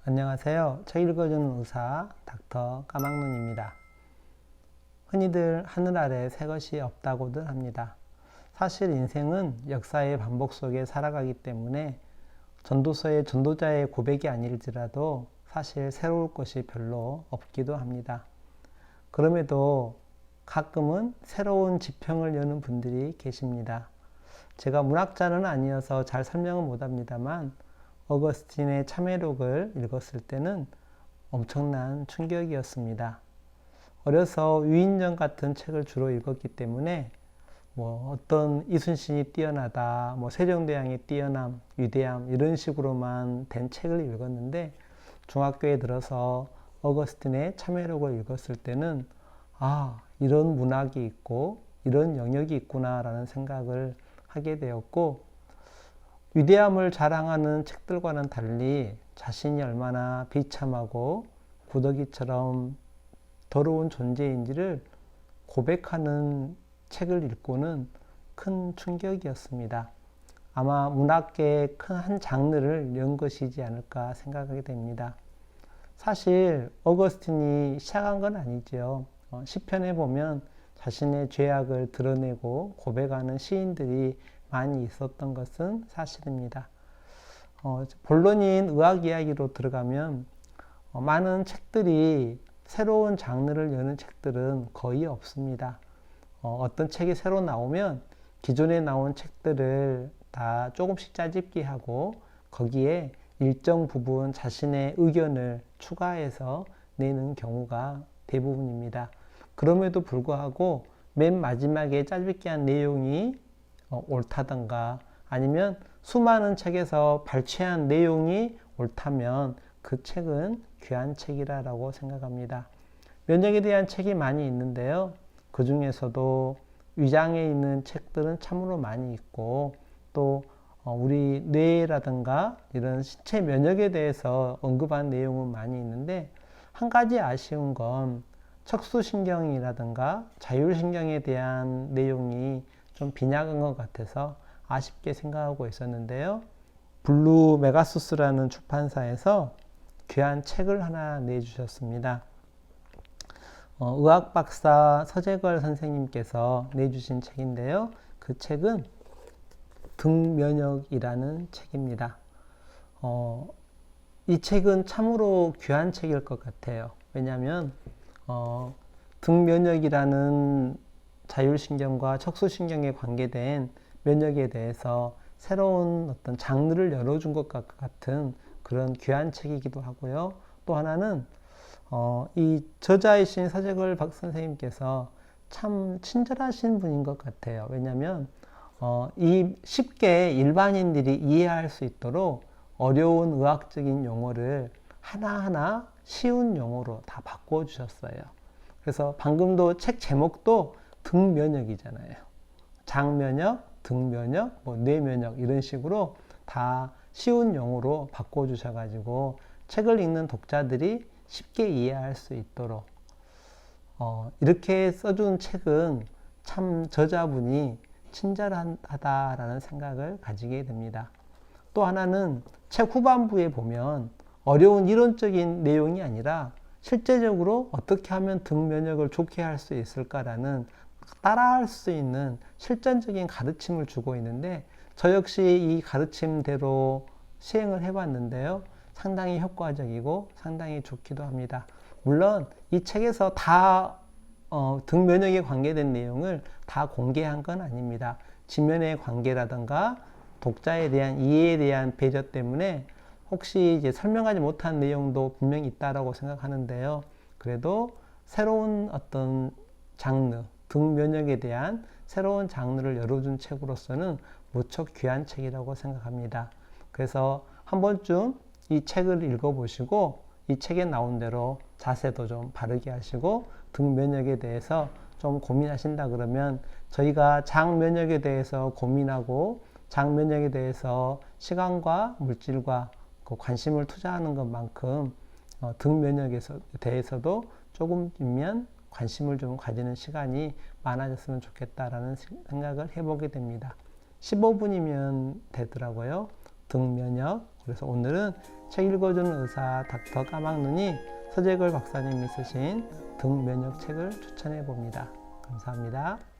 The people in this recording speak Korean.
안녕하세요. 책 읽어주는 의사 닥터 까막눈입니다. 흔히들 하늘 아래 새 것이 없다고들 합니다. 사실 인생은 역사의 반복 속에 살아가기 때문에 전도서의 전도자의 고백이 아닐지라도 사실 새로울 것이 별로 없기도 합니다. 그럼에도 가끔은 새로운 지평을 여는 분들이 계십니다. 제가 문학자는 아니어서 잘 설명은 못합니다만 어거스틴의 참회록을 읽었을 때는 엄청난 충격이었습니다. 어려서 위인전 같은 책을 주로 읽었기 때문에 어떤 이순신이 뛰어나다, 세종대왕의 뛰어남, 위대함 이런 식으로만 된 책을 읽었는데 중학교에 들어서 어거스틴의 참회록을 읽었을 때는 이런 문학이 있고 이런 영역이 있구나라는 생각을 하게 되었고, 위대함을 자랑하는 책들과는 달리 자신이 얼마나 비참하고 구더기처럼 더러운 존재인지를 고백하는 책을 읽고는 큰 충격이었습니다. 아마 문학계의 큰 한 장르를 연 것이지 않을까 생각하게 됩니다. 사실 어거스틴이 시작한 건 아니죠. 시편에 보면 자신의 죄악을 드러내고 고백하는 시인들이 많이 있었던 것은 사실입니다. 본론인 의학 이야기로 들어가면 많은 책들이 새로운 장르를 여는 책들은 거의 없습니다. 어떤 책이 새로 나오면 기존에 나온 책들을 다 조금씩 짜집기 하고 거기에 일정 부분 자신의 의견을 추가해서 내는 경우가 대부분입니다. 그럼에도 불구하고 맨 마지막에 짜집기한 내용이 옳다던가 아니면 수많은 책에서 발췌한 내용이 옳다면 그 책은 귀한 책이라고 생각합니다. 면역에 대한 책이 많이 있는데요. 그 중에서도 위장에 있는 책들은 참으로 많이 있고, 또 우리 뇌라든가 이런 신체 면역에 대해서 언급한 내용은 많이 있는데, 한 가지 아쉬운 건 척수신경이라든가 자율신경에 대한 내용이 좀 빈약한 것 같아서 아쉽게 생각하고 있었는데요. 블루 메가수스라는 출판사에서 귀한 책을 하나 내주셨습니다. 의학 박사 서재걸 선생님께서 내주신 책인데요. 그 책은 등면역이라는 책입니다. 이 책은 참으로 귀한 책일 것 같아요. 왜냐하면 등면역이라는 자율신경과 척수신경에 관계된 면역에 대해서 새로운 어떤 장르를 열어준 것 같은 그런 귀한 책이기도 하고요. 또 하나는 이 저자이신 서재걸 박 선생님께서 참 친절하신 분인 것 같아요. 왜냐하면 이 쉽게 일반인들이 이해할 수 있도록 어려운 의학적인 용어를 하나하나 쉬운 용어로 다 바꿔주셨어요. 그래서 방금도 책 제목도 등면역이잖아요. 장면역, 등면역, 뇌면역 이런 식으로 다 쉬운 용어로 바꿔주셔가지고 책을 읽는 독자들이 쉽게 이해할 수 있도록 이렇게 써준 책은 참 저자분이 친절하다라는 생각을 가지게 됩니다. 또 하나는 책 후반부에 보면 어려운 이론적인 내용이 아니라 실제적으로 어떻게 하면 등면역을 좋게 할 수 있을까라는 따라할 수 있는 실전적인 가르침을 주고 있는데, 저 역시 이 가르침대로 시행을 해봤는데요. 상당히 효과적이고 상당히 좋기도 합니다. 물론 이 책에서 다 등면역에 관계된 내용을 다 공개한 건 아닙니다. 지면의 관계라든가 독자에 대한 이해에 대한 배려 때문에 혹시 이제 설명하지 못한 내용도 분명히 있다라고 생각하는데요. 그래도 새로운 어떤 장르, 등면역에 대한 새로운 장르를 열어준 책으로서는 무척 귀한 책이라고 생각합니다. 그래서 한 번쯤 이 책을 읽어보시고 이 책에 나온 대로 자세도 좀 바르게 하시고 등면역에 대해서 좀 고민하신다 그러면 저희가 장면역에 대해서 고민하고 장면역에 대해서 시간과 물질과 관심을 투자하는 것만큼 등면역에 대해서도 조금이면 관심을 좀 가지는 시간이 많아졌으면 좋겠다라는 생각을 해보게 됩니다. 15분이면 되더라고요. 등면역. 그래서 오늘은 책 읽어주는 의사 닥터 까막눈이 서재걸 박사님이 쓰신 등면역 책을 추천해 봅니다. 감사합니다.